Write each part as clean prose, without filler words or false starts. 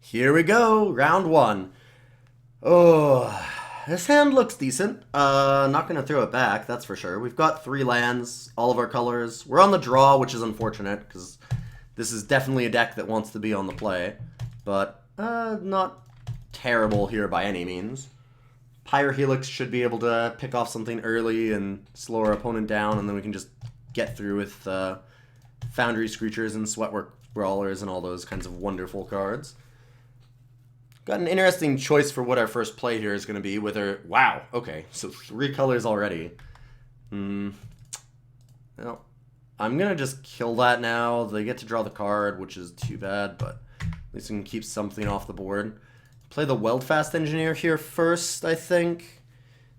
Here we go, round one. Oh, this hand looks decent. Not gonna throw it back, that's for sure. We've got 3 lands, all of our colors. We're on the draw, which is unfortunate, because this is definitely a deck that wants to be on the play. But, not terrible here by any means. Pyrohelix should be able to pick off something early and slow our opponent down, and then we can just get through with Foundry Screechers and Sweatwork Brawlers and all those kinds of wonderful cards. Got an interesting choice for what our first play here is going to be. Whether wow, okay, so 3 colors already. Well, I'm gonna just kill that now. They get to draw the card, which is too bad, but at least we can keep something off the board. Play the Weldfast Engineer here first, I think.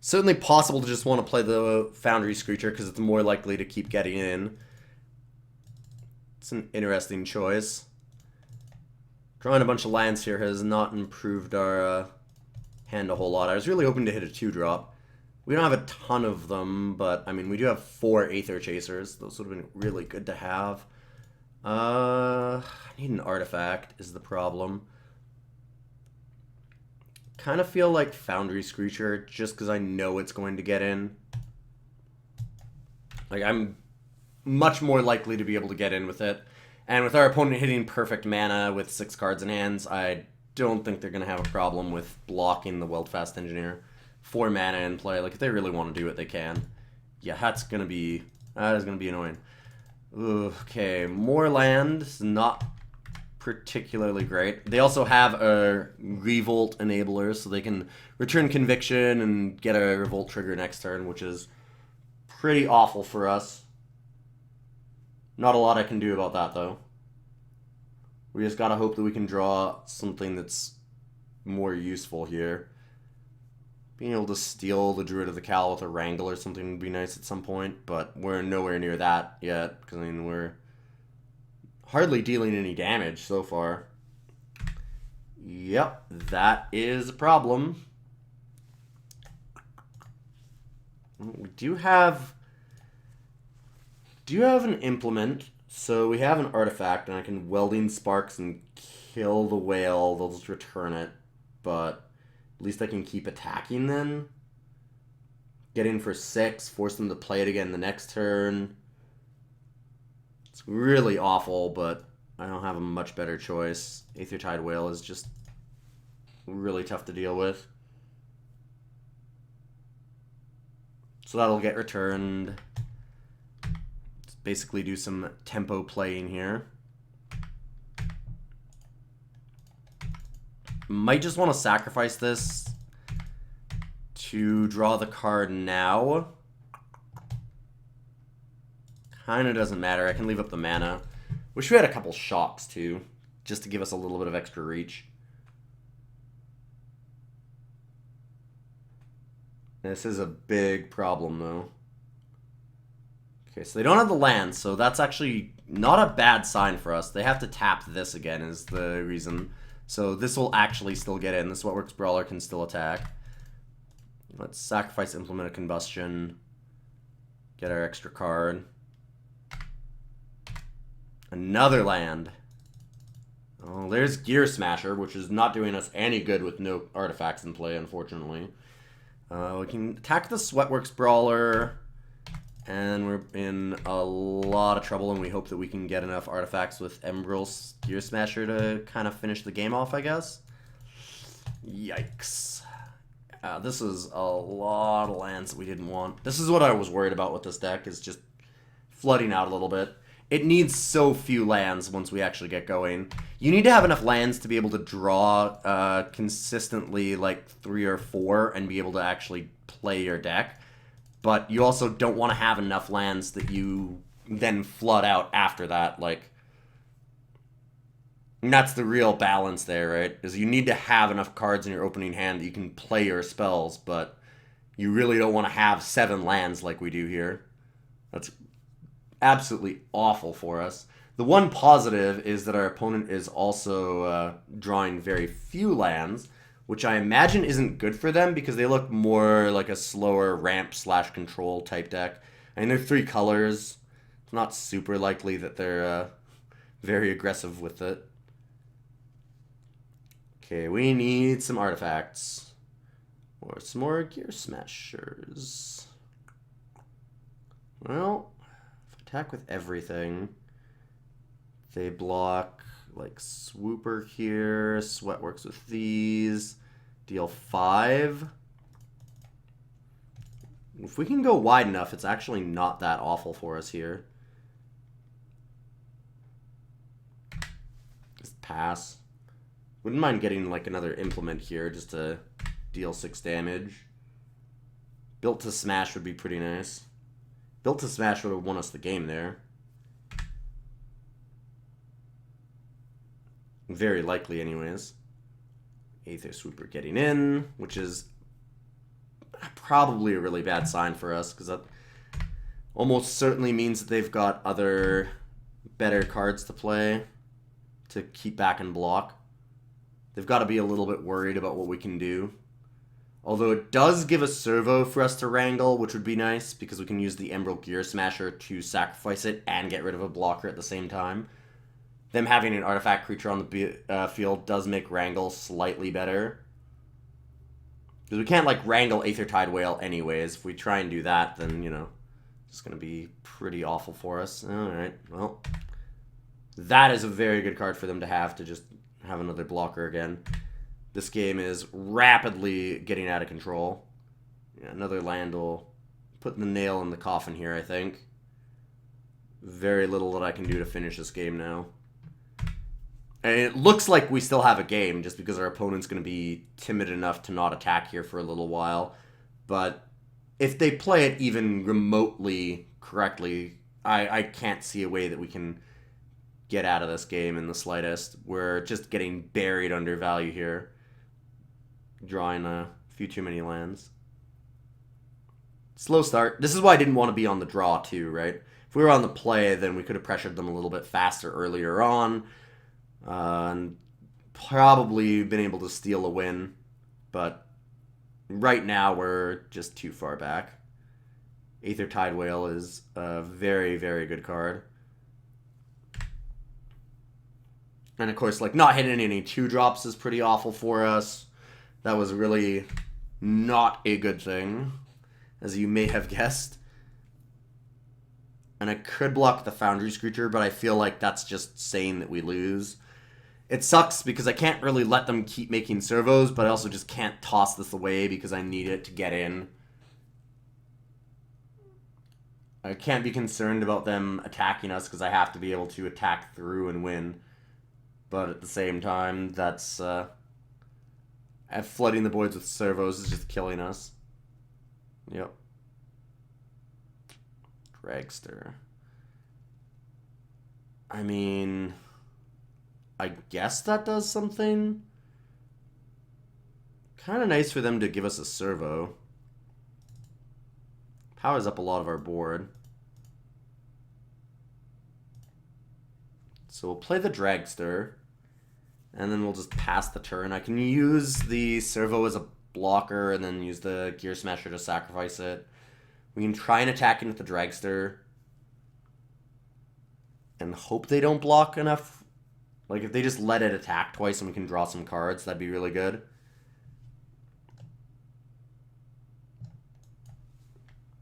Certainly possible to just want to play the Foundry Screecher because it's more likely to keep getting in. It's an interesting choice. Drawing a bunch of lands here has not improved our hand a whole lot. I was really hoping to hit a 2-drop. We don't have a ton of them, but I mean, we do have 4 Aether Chasers. Those would have been really good to have. I need an artifact is the problem. Kind of feel like Foundry Screecher just because I know it's going to get in. Like, I'm much more likely to be able to get in with it. And with our opponent hitting perfect mana with 6 cards in hands, I don't think they're going to have a problem with blocking the Weldfast Engineer. 4 mana in play. Like, if they really want to do it, they can. Yeah, that is going to be annoying. Okay, more land. Not particularly great. They also have a Revolt enabler, so they can return Conviction and get a Revolt trigger next turn, which is pretty awful for us. Not a lot I can do about that, though. We just gotta hope that we can draw something that's more useful here. Being able to steal the Druid of the Cal with a Wrangle or something would be nice at some point, but we're nowhere near that yet, because, I mean, we're hardly dealing any damage so far. Yep, that is a problem. We do have an implement, so we have an artifact, and I can Welding Sparks and kill the whale. They'll just return it, but at least I can keep attacking then. Get in for 6, force them to play it again the next turn. It's really awful, but I don't have a much better choice. Aethertide Whale is just really tough to deal with. So that'll get returned. Basically do some tempo playing here. Might just want to sacrifice this to draw the card now. Kind of doesn't matter. I can leave up the mana. Wish we had a couple shocks too, just to give us a little bit of extra reach. This is a big problem though. Okay, so they don't have the land, so that's actually not a bad sign for us. They have to tap this again is the reason. So this will actually still get in. This Sweatworks Brawler can still attack. Let's sacrifice Implement of Combustion. Get our extra card. Another land. Oh, there's Gear Smasher, which is not doing us any good with no artifacts in play, unfortunately. We can attack the Sweatworks Brawler. And we're in a lot of trouble, and we hope that we can get enough artifacts with Embryl's Gear Smasher to kind of finish the game off, I guess. Yikes. This is a lot of lands that we didn't want. This is what I was worried about with this deck, is just flooding out a little bit. It needs so few lands once we actually get going. You need to have enough lands to be able to draw consistently like 3 or 4 and be able to actually play your deck. But you also don't want to have enough lands that you then flood out after that. Like, and that's the real balance there, right? Is you need to have enough cards in your opening hand that you can play your spells, but you really don't want to have 7 lands like we do here. That's absolutely awful for us. The one positive is that our opponent is also drawing very few lands, which I imagine isn't good for them because they look more like a slower ramp/control type deck. I mean, they're 3 colors. It's not super likely that they're very aggressive with it. Okay, we need some artifacts. Or some more Gear Smashers. Well, if I attack with everything, they block like Swooper here. Sweat works with these. Deal 5. If we can go wide enough, it's actually not that awful for us here. Just pass. Wouldn't mind getting like another implement here just to deal 6 damage. Built to smash would be pretty nice. Built to smash would have won us the game there. Very likely anyways. Aether Swooper getting in, which is probably a really bad sign for us, because that almost certainly means that they've got other better cards to play to keep back and block. They've got to be a little bit worried about what we can do. Although it does give a servo for us to wrangle, which would be nice, because we can use the Emerald Gear Smasher to sacrifice it and get rid of a blocker at the same time. Them having an artifact creature on the field does make wrangle slightly better. Because we can't, like, wrangle Aether Tide Whale anyways. If we try and do that, then, you know, it's going to be pretty awful for us. Alright, well, that is a very good card for them to just have another blocker again. This game is rapidly getting out of control. Yeah, another land will put the nail in the coffin here, I think. Very little that I can do to finish this game now. And it looks like we still have a game, just because our opponent's going to be timid enough to not attack here for a little while. But if they play it even remotely correctly, I can't see a way that we can get out of this game in the slightest. We're just getting buried under value here. Drawing a few too many lands. Slow start. This is why I didn't want to be on the draw too, right? If we were on the play, then we could have pressured them a little bit faster earlier on. And probably been able to steal a win. But right now we're just too far back. Aether Tide Whale is a very, very good card. And of course, like, not hitting any 2-drops is pretty awful for us. That was really not a good thing, as you may have guessed. And I could block the Foundry Screecher, but I feel like that's just saying that we lose. It sucks because I can't really let them keep making servos, but I also just can't toss this away because I need it to get in. I can't be concerned about them attacking us because I have to be able to attack through and win. But at the same time, that's... flooding the boards with servos is just killing us. Yep. Dragster. I mean... I guess that does something. Kind of nice for them to give us a servo. Powers up a lot of our board. So we'll play the Dragster. And then we'll just pass the turn. I can use the servo as a blocker and then use the Gear Smasher to sacrifice it. We can try and attack in with the Dragster. And hope they don't block enough. Like, if they just let it attack twice and we can draw some cards, that'd be really good.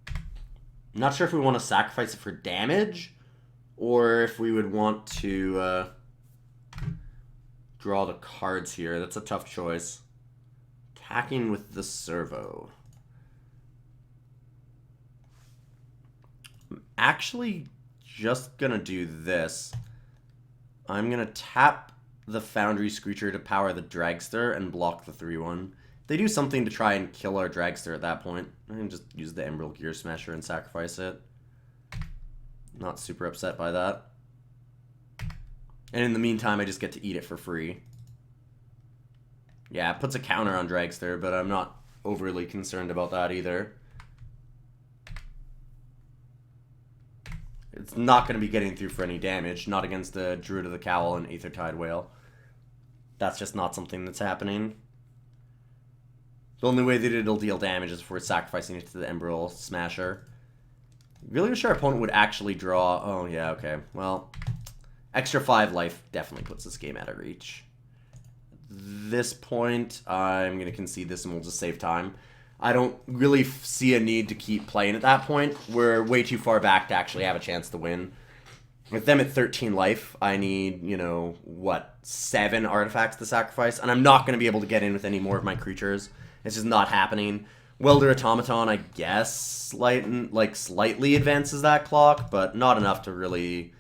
I'm not sure if we want to sacrifice it for damage, or if we would want to draw the cards here. That's a tough choice. Attacking with the servo. I'm actually just gonna do this. I'm going to tap the Foundry Screecher to power the Dragster and block the 3-1. They do something to try and kill our Dragster at that point. I can just use the Emerald Gear Smasher and sacrifice it. Not super upset by that. And in the meantime, I just get to eat it for free. Yeah, it puts a counter on Dragster, but I'm not overly concerned about that either. It's not going to be getting through for any damage, not against the Druid of the Cowl and Aether Tide Whale. That's just not something that's happening. The only way that it'll deal damage is if we're sacrificing it to the Emerald Smasher. Really wish our opponent would actually draw... Oh, yeah, okay. Well, extra 5 life definitely puts this game out of reach. this point, I'm going to concede this and we'll just save time. I don't really see a need to keep playing at that point. We're way too far back to actually have a chance to win. With them at 13 life, I need, 7 artifacts to sacrifice, and I'm not going to be able to get in with any more of my creatures. It's just not happening. Welder Automaton, I guess, slightly advances that clock, but not enough to really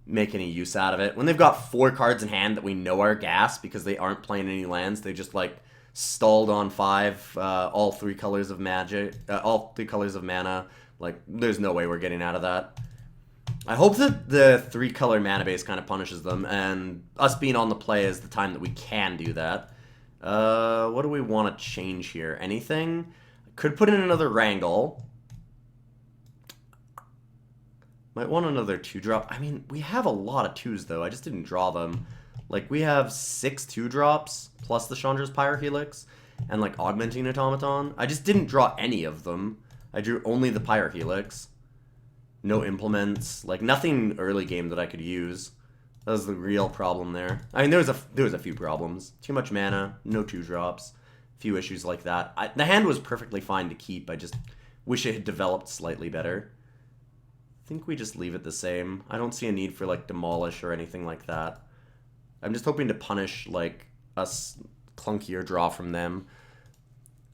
make any use out of it. When they've got 4 cards in hand that we know are gas because they aren't playing any lands, they just, stalled on 5, all 3 colors of magic, all 3 colors of mana. There's no way we're getting out of that. I hope that the 3-color mana base kind of punishes them, and us being on the play is the time that we can do that. What do we want to change here? Anything? Could put in another Wrangle. Might want another 2-drop. I mean, we have a lot of 2s, though. I just didn't draw them. We have 6 2-drops, plus the Chandra's Pyrohelix, and, Augmenting Automaton. I just didn't draw any of them. I drew only the Pyrohelix. No implements. Nothing early game that I could use. That was the real problem there. I mean, there was a few problems. Too much mana, no 2-drops, a few issues like that. The hand was perfectly fine to keep. I just wish it had developed slightly better. I think we just leave it the same. I don't see a need for, Demolish or anything like that. I'm just hoping to punish, a clunkier draw from them.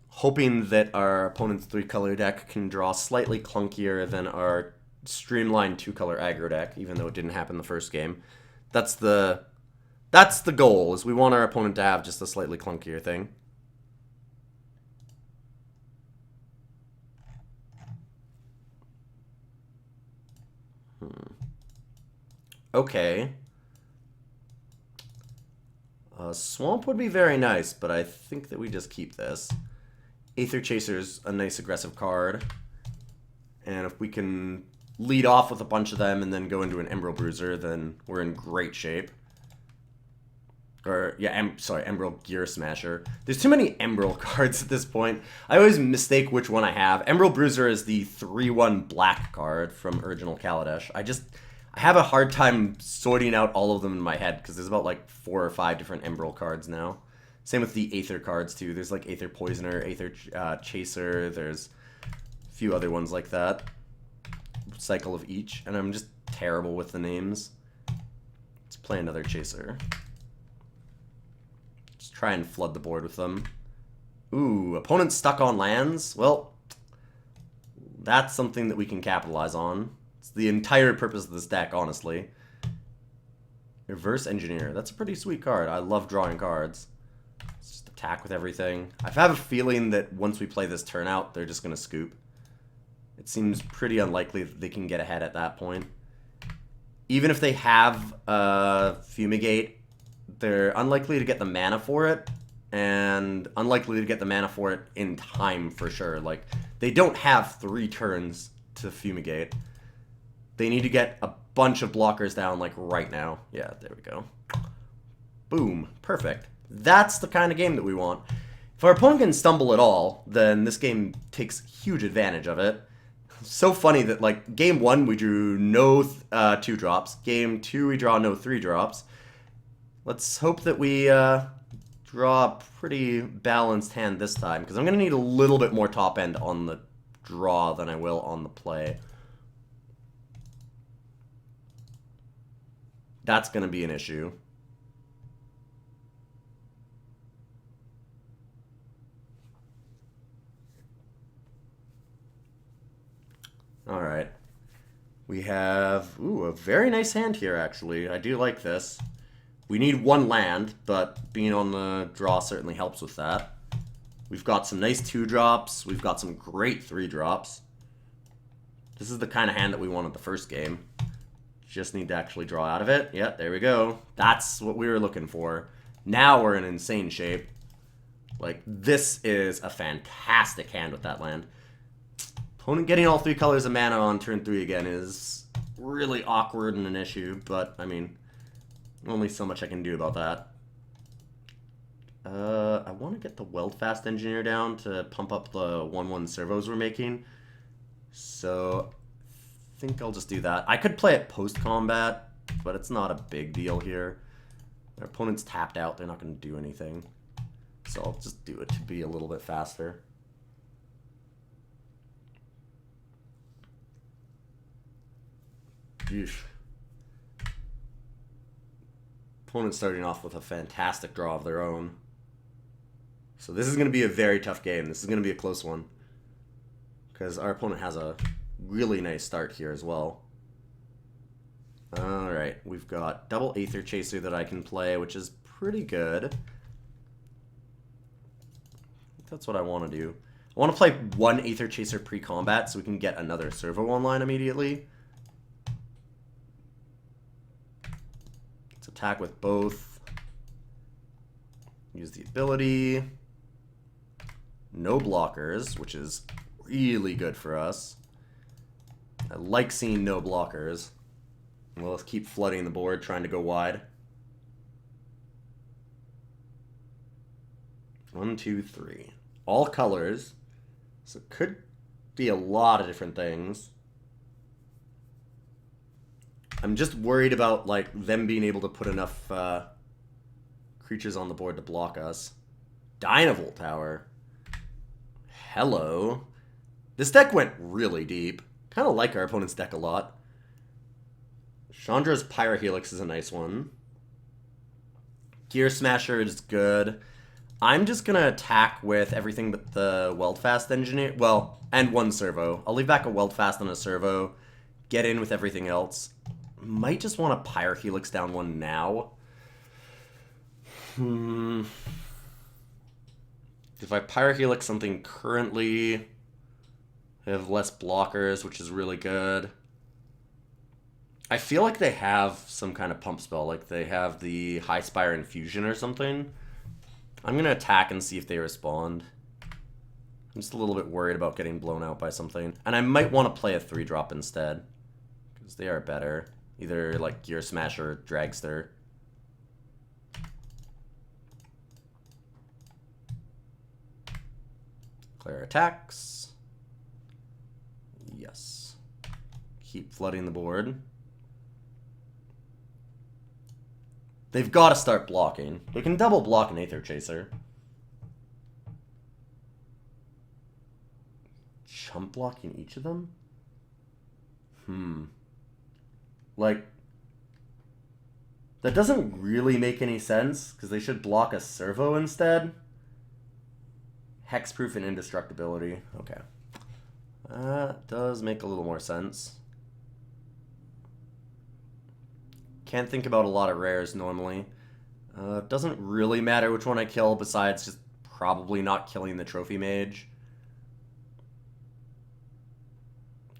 Hoping that our opponent's 3-color deck can draw slightly clunkier than our streamlined 2-color aggro deck, even though it didn't happen the first game. That's the goal, is we want our opponent to have just a slightly clunkier thing. Okay. Swamp would be very nice, but I think that we just keep this. Aether Chaser's a nice aggressive card. And if we can lead off with a bunch of them and then go into an Emerald Bruiser, then we're in great shape. Or, yeah, Emerald Gear Smasher. There's too many Emerald cards at this point. I always mistake which one I have. Emerald Bruiser is the 3/1 black card from Original Kaladesh. I have a hard time sorting out all of them in my head, because there's about 4 or 5 different Emerald cards now. Same with the Aether cards, too. There's Aether Poisoner, Aether Chaser, there's a few other ones like that. Cycle of each, and I'm just terrible with the names. Let's play another Chaser. Just try and flood the board with them. Ooh, opponent stuck on lands? Well, that's something that we can capitalize on. It's the entire purpose of this deck, honestly. Reverse Engineer. That's a pretty sweet card. I love drawing cards. Let's just attack with everything. I have a feeling that once we play this turn out, they're just going to scoop. It seems pretty unlikely that they can get ahead at that point. Even if they have Fumigate, they're unlikely to get the mana for it, and unlikely to get the mana for it in time for sure. They don't have 3 turns to Fumigate. They need to get a bunch of blockers down, right now. Yeah, there we go. Boom. Perfect. That's the kind of game that we want. If our opponent can stumble at all, then this game takes huge advantage of it. So funny that, game 1, we drew no 2-drops. Game 2, we draw no 3-drops. Let's hope that we draw a pretty balanced hand this time, because I'm going to need a little bit more top end on the draw than I will on the play. That's going to be an issue. Alright. We have, a very nice hand here, actually. I do like this. We need 1 land, but being on the draw certainly helps with that. We've got some nice 2-drops. We've got some great 3-drops. This is the kind of hand that we wanted the first game. Just need to actually draw out of it. Yeah, there we go. That's what we were looking for. Now we're in insane shape. This is a fantastic hand with that land. Opponent getting all 3 colors of mana on turn 3 again is really awkward and an issue, but, I mean, only so much I can do about that. I want to get the Weldfast Engineer down to pump up the 1/1 servos we're making. So, I think I'll just do that. I could play it post-combat, but it's not a big deal here. Their opponent's tapped out. They're not going to do anything. So I'll just do it to be a little bit faster. Yeesh. Opponent's starting off with a fantastic draw of their own. So this is going to be a very tough game. This is going to be a close one. Because our opponent has a really nice start here as well. Alright, we've got double Aether Chaser that I can play, which is pretty good. That's what I want to do. I want to play one Aether Chaser pre-combat so we can get another servo online immediately. Let's attack with both. Use the ability. No blockers, which is really good for us. I like seeing no blockers. Well, let's keep flooding the board, trying to go wide. 1, 2, 3. All colors. So it could be a lot of different things. I'm just worried about like them being able to put enough creatures on the board to block us. Dynavolt Tower. Hello. This deck went really deep. Kind of like our opponent's deck a lot. Chandra's Pyrohelix is a nice one. Gear Smasher is good. I'm just going to attack with everything but the Weldfast Engineer. Well, and one servo. I'll leave back a Weldfast and a servo. Get in with everything else. Might just want to Pyrohelix down one now. If I Pyrohelix something currently, I have less blockers, which is really good. I feel like they have some kind of pump spell, like they have the High Spire Infusion or something. I'm going to attack and see if they respond. I'm just a little bit worried about getting blown out by something. And I might want to play a 3-drop instead, because they are better. Either like Gear Smasher or Dragster. Clear attacks. Yes. Keep flooding the board. They've got to start blocking. They can double block an Aether Chaser. Chump blocking each of them? Like, that doesn't really make any sense, because they should block a servo instead. Hexproof and indestructibility. Okay. That does make a little more sense. Can't think about a lot of rares normally. Doesn't really matter which one I kill, besides just probably not killing the Trophy Mage.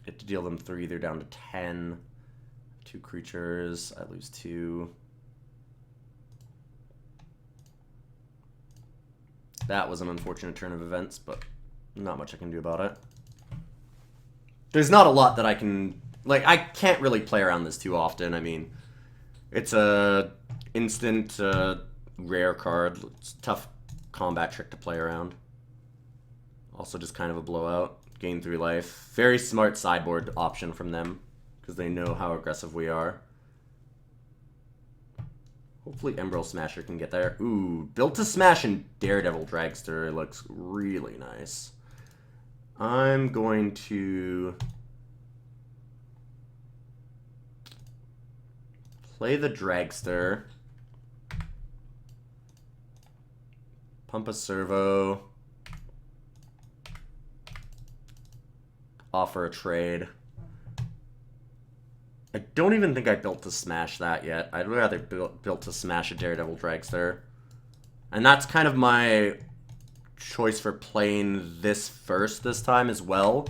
Get to deal them 3, they're down to 10. 2 creatures, I lose 2. That was an unfortunate turn of events, but not much I can do about it. There's not a lot that I can... Like, I can't really play around this too often. I mean, it's a instant rare card. It's a tough combat trick to play around. Also just kind of a blowout. Gain 3 life. Very smart sideboard option from them, because they know how aggressive we are. Hopefully Emerald Smasher can get there. Ooh, Built to Smash and Daredevil Dragster looks really nice. I'm going to play the Dragster. Pump a servo. Offer a trade. I don't even think I built to smash that yet. I'd rather built to smash a Daredevil Dragster. And that's kind of my choice for playing this first this time as well,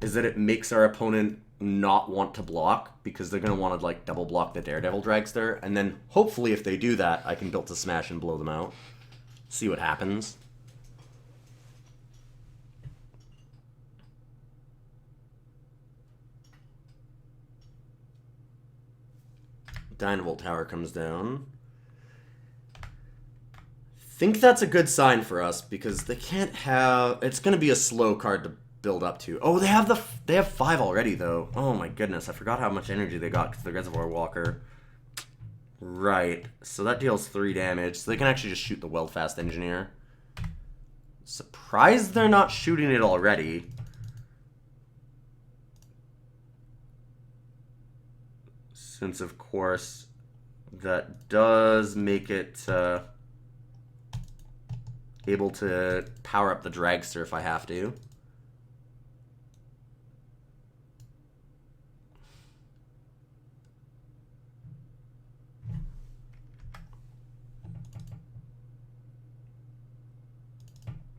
is that it makes our opponent not want to block, because they're going to want to like double block the Daredevil Dragster, and then hopefully if they do that, I can built to smash and blow them out. See what happens. Dynavolt Tower comes down. Think that's a good sign for us, because they can't have... It's going to be a slow card to build up to. Oh, they have 5 already, though. Oh my goodness, I forgot how much energy they got because the Reservoir Walker. Right, so that deals 3 damage, so they can actually just shoot the Weldfast Engineer. Surprised they're not shooting it already. Since, of course, that does make it able to power up the Dragster if I have to.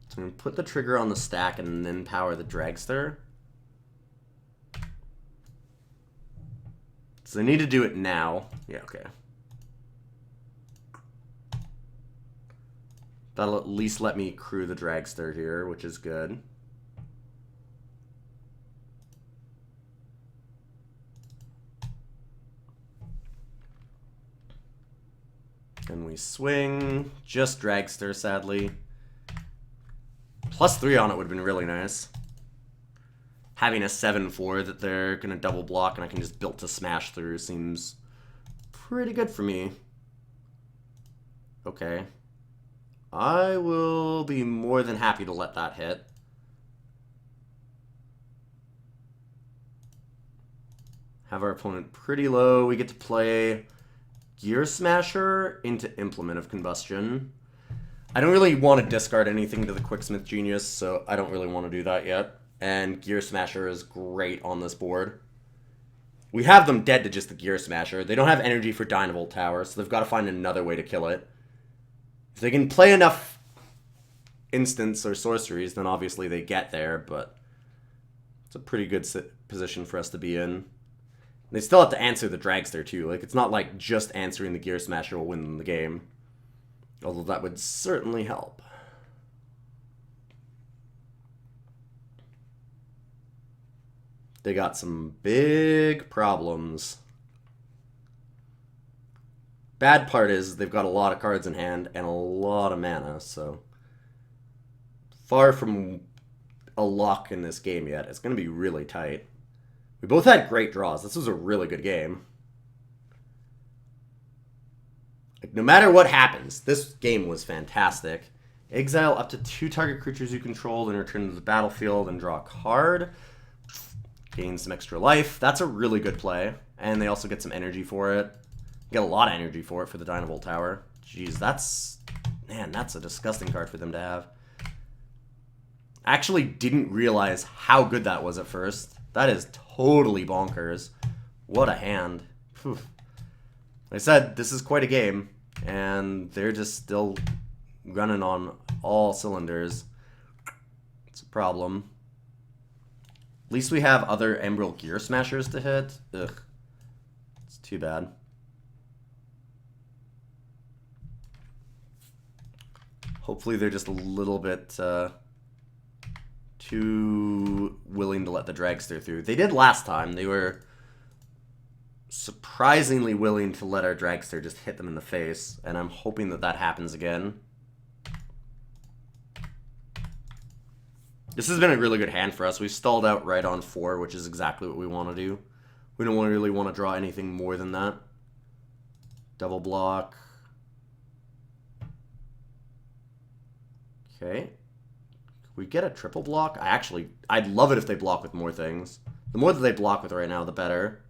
So I'm going to put the trigger on the stack and then power the Dragster. So I need to do it now. Yeah, okay. That'll at least let me crew the Dragster here, which is good. And we swing. Just Dragster, sadly. +3 on it would have been really nice. Having a 7-4 that they're going to double block and I can just build to smash through seems pretty good for me. Okay. I will be more than happy to let that hit. Have our opponent pretty low. We get to play Gear Smasher into Implement of Combustion. I don't really want to discard anything to the Quicksmith Genius, so I don't really want to do that yet. And Gear Smasher is great on this board. We have them dead to just the Gear Smasher. They don't have energy for Dynavolt Tower, so they've got to find another way to kill it. If they can play enough instants or sorceries, then obviously they get there, but it's a pretty good position for us to be in. They still have to answer the Dragster too. Like, it's not like just answering the Gear Smasher will win the game. Although that would certainly help. They got some big problems. Bad part is they've got a lot of cards in hand and a lot of mana, so far from a lock in this game yet. It's going to be really tight. We both had great draws. This was a really good game. Like, no matter what happens, this game was fantastic. Exile up to 2 target creatures you control, then return to the battlefield and draw a card. Gain some extra life. That's a really good play. And they also get some energy for it. Get a lot of energy for it for the Dynavolt Tower. Jeez, that's... Man, that's a disgusting card for them to have. I actually didn't realize how good that was at first. That is totally bonkers. What a hand. Whew. Like I said, this is quite a game. And they're just still running on all cylinders. It's a problem. At least we have other Emerald Gear Smashers to hit. Ugh. It's too bad. Hopefully they're just a little bit too willing to let the Dragster through. They did last time. They were surprisingly willing to let our Dragster just hit them in the face, and I'm hoping that that happens again. This has been a really good hand for us. We've stalled out right on 4, which is exactly what we want to do. We don't really want to draw anything more than that. Double block. Okay. We get a triple block? I'd love it if they block with more things. The more that they block with right now, the better.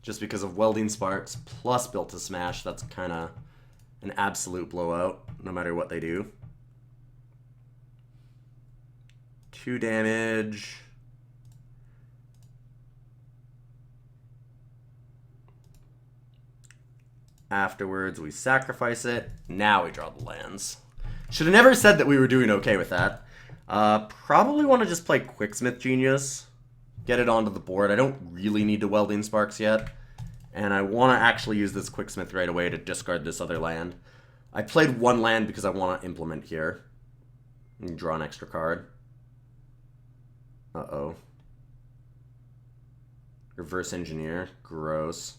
Just because of Welding Sparks plus Built to Smash, that's kind of an absolute blowout, no matter what they do. 2 damage. Afterwards, we sacrifice it. Now we draw the lands. Should have never said that we were doing okay with that. Probably want to just play Quicksmith Genius. Get it onto the board. I don't really need to Welding Sparks yet. And I want to actually use this Quicksmith right away to discard this other land. I played 1 land because I want to implement here. And draw an extra card. Uh-oh. Reverse Engineer. Gross.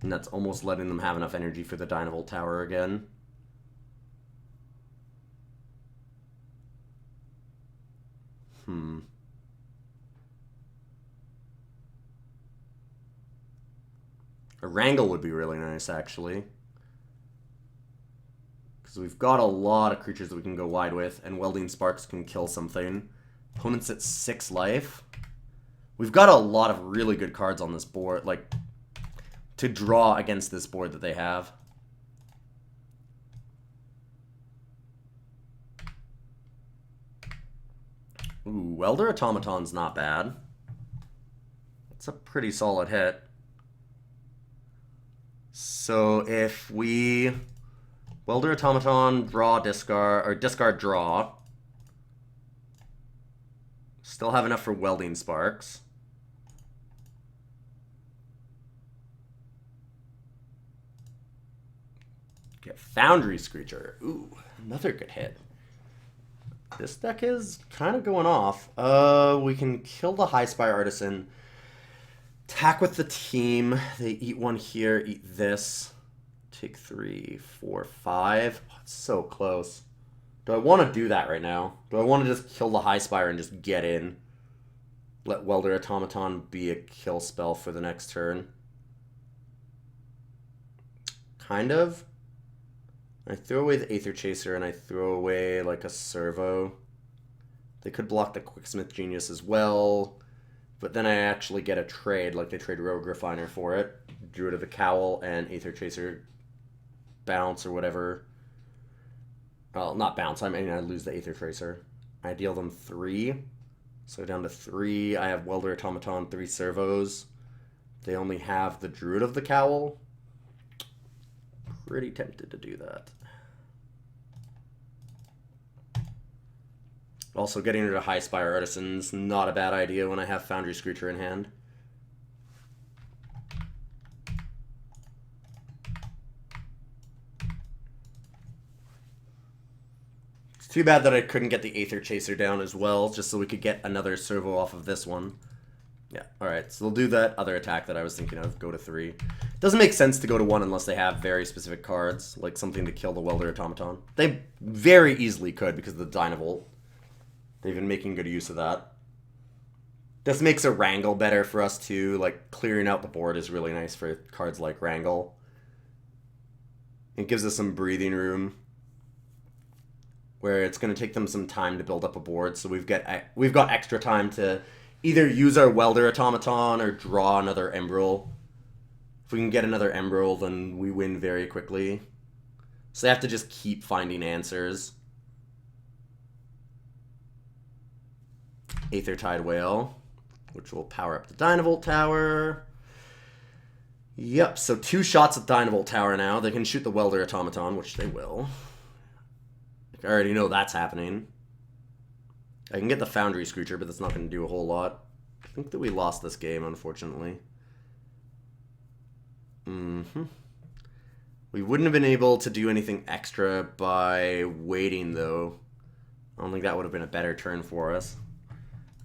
And that's almost letting them have enough energy for the Dynavolt Tower again. A Wrangle would be really nice, actually. Because we've got a lot of creatures that we can go wide with, and Welding Sparks can kill something. Opponent's at 6 life. We've got a lot of really good cards on this board, like, to draw against this board that they have. Ooh, Welder Automaton's not bad. It's a pretty solid hit. So if we Welder Automaton, draw, discard, or discard, draw, still have enough for Welding Sparks. Get Foundry Screecher. Ooh, another good hit. This deck is kind of going off. We can kill the High Spire Artisan. Attack with the team. They eat one here, eat this. Take 3, 4, 5. Oh, it's so close. Do I want to do that right now? Do I want to just kill the High Spire and just get in? Let Welder Automaton be a kill spell for the next turn? Kind of. I throw away the Aether Chaser and I throw away like a Servo. They could block the Quicksmith Genius as well, but then I actually get a trade, like they trade Rogue Refiner for it. Druid of the Cowl and Aether Chaser bounce or whatever. Well, not bounce, I mean I lose the Aether Tracer. I deal them 3, so down to 3. I have Welder Automaton, 3 Servos. They only have the Druid of the Cowl. Pretty tempted to do that. Also, getting rid of High Spire Artisan's not a bad idea when I have Foundry Screecher in hand. It's too bad that I couldn't get the Aether Chaser down as well, just so we could get another servo off of this one. Yeah, alright, so they'll do that other attack that I was thinking of, go to 3. Doesn't make sense to go to 1 unless they have very specific cards, like something to kill the Welder Automaton. They very easily could because of the Dynavolt. They've been making good use of that. This makes a Wrangle better for us too, like clearing out the board is really nice for cards like Wrangle. It gives us some breathing room where it's going to take them some time to build up a board, so we've got extra time to either use our Welder Automaton or draw another Emerald. If we can get another Emerald, then we win very quickly. So they have to just keep finding answers. Aether Tide Whale, which will power up the Dynavolt Tower. Yep, so 2 shots at Dynavolt Tower now. They can shoot the Welder Automaton, which they will. I already know that's happening. I can get the Foundry Screecher, but that's not going to do a whole lot. I think that we lost this game, unfortunately. We wouldn't have been able to do anything extra by waiting, though. I don't think that would have been a better turn for us.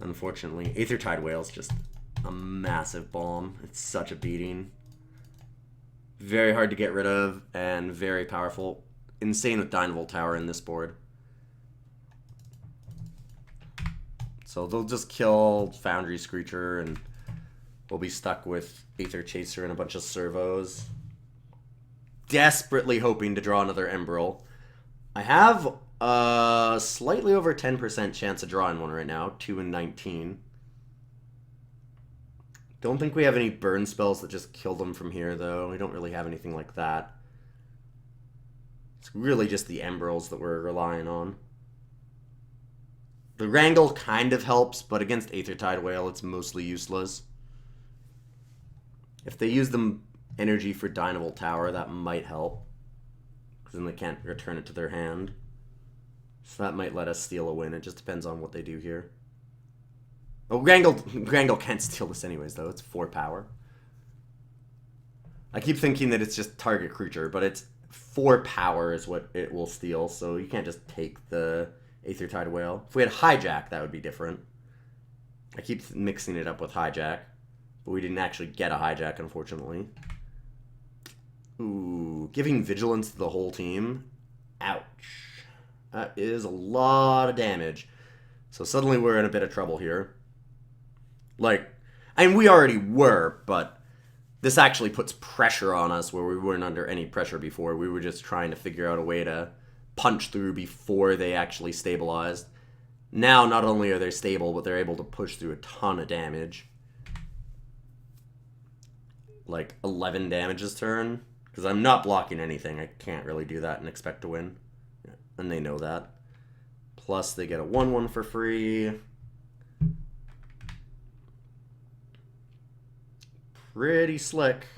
Unfortunately. Aether Tide Whale's just a massive bomb. It's such a beating. Very hard to get rid of, and very powerful. Insane with Dynavolt Tower in this board. So they'll just kill Foundry Screecher, and we'll be stuck with Aether Chaser and a bunch of servos. Desperately hoping to draw another Embrel. I have a slightly over 10% chance of drawing one right now, 2 and 19. Don't think we have any burn spells that just kill them from here, though. We don't really have anything like that. It's really just the Embrels that we're relying on. The Wrangle kind of helps, but against Aether Tide Whale, it's mostly useless. If they use the energy for Dynavolt Tower, that might help. Because then they can't return it to their hand. So that might let us steal a win. It just depends on what they do here. Oh, Wrangle can't steal this anyways, though. It's 4 power. I keep thinking that it's just target creature, but it's 4 power is what it will steal, so you can't just take the Aether Tide Whale. If we had Hijack, that would be different. I keep mixing it up with Hijack, but we didn't actually get a Hijack, unfortunately. Ooh, giving Vigilance to the whole team. Ouch. That is a lot of damage. So suddenly we're in a bit of trouble here. Like, I mean, we already were, but This actually puts pressure on us where we weren't under any pressure before. We were just trying to figure out a way to punch through before they actually stabilized. Now, not only are they stable, but they're able to push through a ton of damage. Like 11 damage this turn. Because I'm not blocking anything. I can't really do that and expect to win. And they know that. Plus, they get a 1/1 for free. Pretty slick.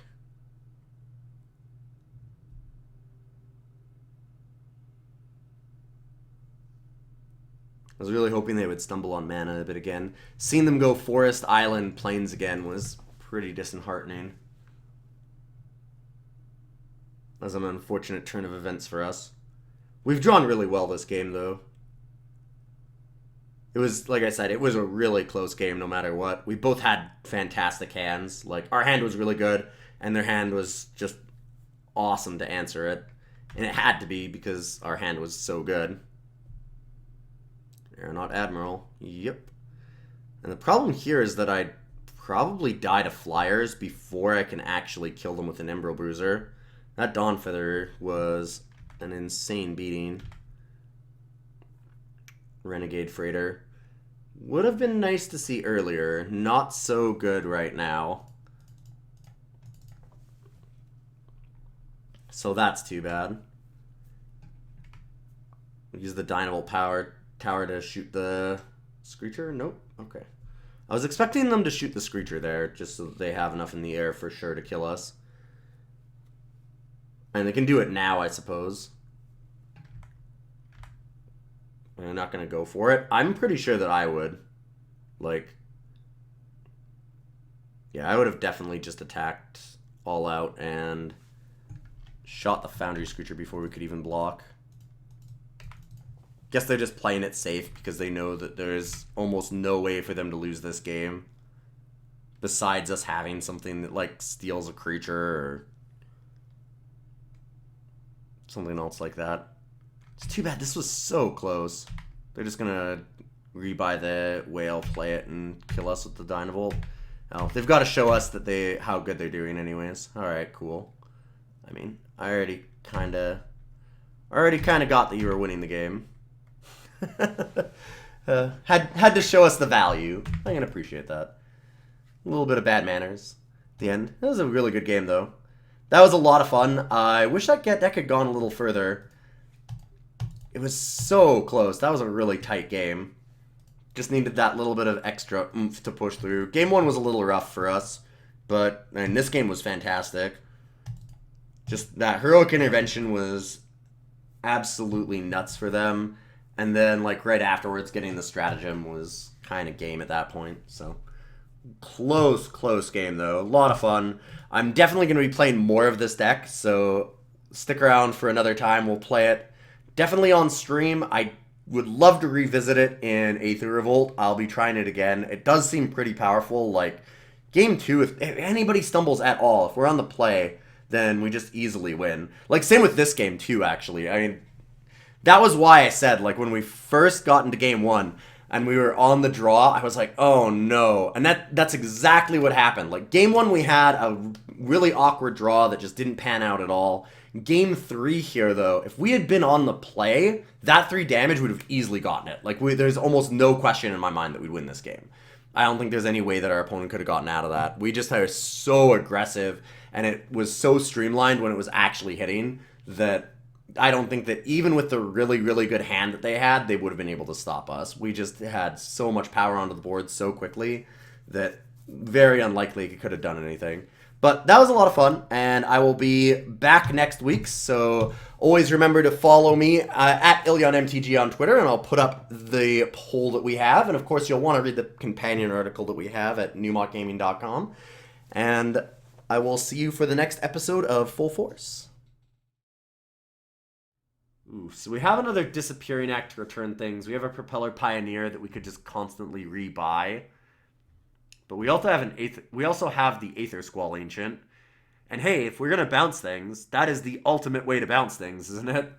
I was really hoping they would stumble on mana a bit again. Seeing them go Forest, Island, Plains again was pretty disheartening. That was an unfortunate turn of events for us. We've drawn really well this game, though. It was, like I said, it was a really close game no matter what. We both had fantastic hands. Like, our hand was really good, and their hand was just awesome to answer it. And it had to be because our hand was so good. Aeronaut Admiral. Yep. And the problem here is that I probably die to flyers before I can actually kill them with an Ember Bruiser. That Dawn Feather was an insane beating. Renegade Freighter. Would have been nice to see earlier. Not so good right now. So that's too bad. Use the Dynamo Power Tower to shoot the Screecher? Nope. Okay. I was expecting them to shoot the Screecher there, just so that they have enough in the air for sure to kill us. And they can do it now, I suppose. They're not going to go for it. I'm pretty sure that I would. Like, yeah, I would have definitely just attacked all out and shot the Foundry Screecher before we could even block. Guess they're just playing it safe because they know that there's almost no way for them to lose this game. Besides us having something that, like, steals a creature or something else like that. It's too bad. This was so close. They're just going to rebuy the whale, play it, and kill us with the Dynavolt. Oh, they've got to show us that how good they're doing anyways. Alright, cool. I mean, I already kind of got that you were winning the game. Had to show us the value. I can appreciate that. A little bit of bad manners at the end. That was a really good game, though. That was a lot of fun. I wish that deck had gone a little further. It was so close. That was a really tight game. Just needed that little bit of extra oomph to push through. Game 1 was a little rough for us, but this game was fantastic. Just that heroic intervention was absolutely nuts for them. And then, like, right afterwards, getting the stratagem was kind of game at that point. So, close game, though. A lot of fun. I'm definitely going to be playing more of this deck, so stick around for another time. We'll play it definitely on stream. I would love to revisit it in Aether Revolt. I'll be trying it again. It does seem pretty powerful. Like, Game 2, if anybody stumbles at all, if we're on the play, then we just easily win. Like, same with this game, too, actually. I mean, that was why I said, like, when we first got into Game 1 and we were on the draw, I was like, oh no. And that's exactly what happened. Like, Game 1 we had a really awkward draw that just didn't pan out at all. Game 3 here, though, if we had been on the play, that 3 damage would have easily gotten it. Like, there's almost no question in my mind that we'd win this game. I don't think there's any way that our opponent could have gotten out of that. We just were so aggressive, and it was so streamlined when it was actually hitting that I don't think that even with the really, really good hand that they had, they would have been able to stop us. We just had so much power onto the board so quickly that very unlikely it could have done anything. But that was a lot of fun, and I will be back next week, so always remember to follow me at IlyonMTG on Twitter, and I'll put up the poll that we have, and of course you'll want to read the companion article that we have at newmockgaming.com, and I will see you for the next episode of Full Force. Ooh, so we have another Disappearing Act to return things. We have a Propeller Pioneer that we could just constantly rebuy. But we also have the Aether Squall Ancient. And hey, if we're going to bounce things, that is the ultimate way to bounce things, isn't it?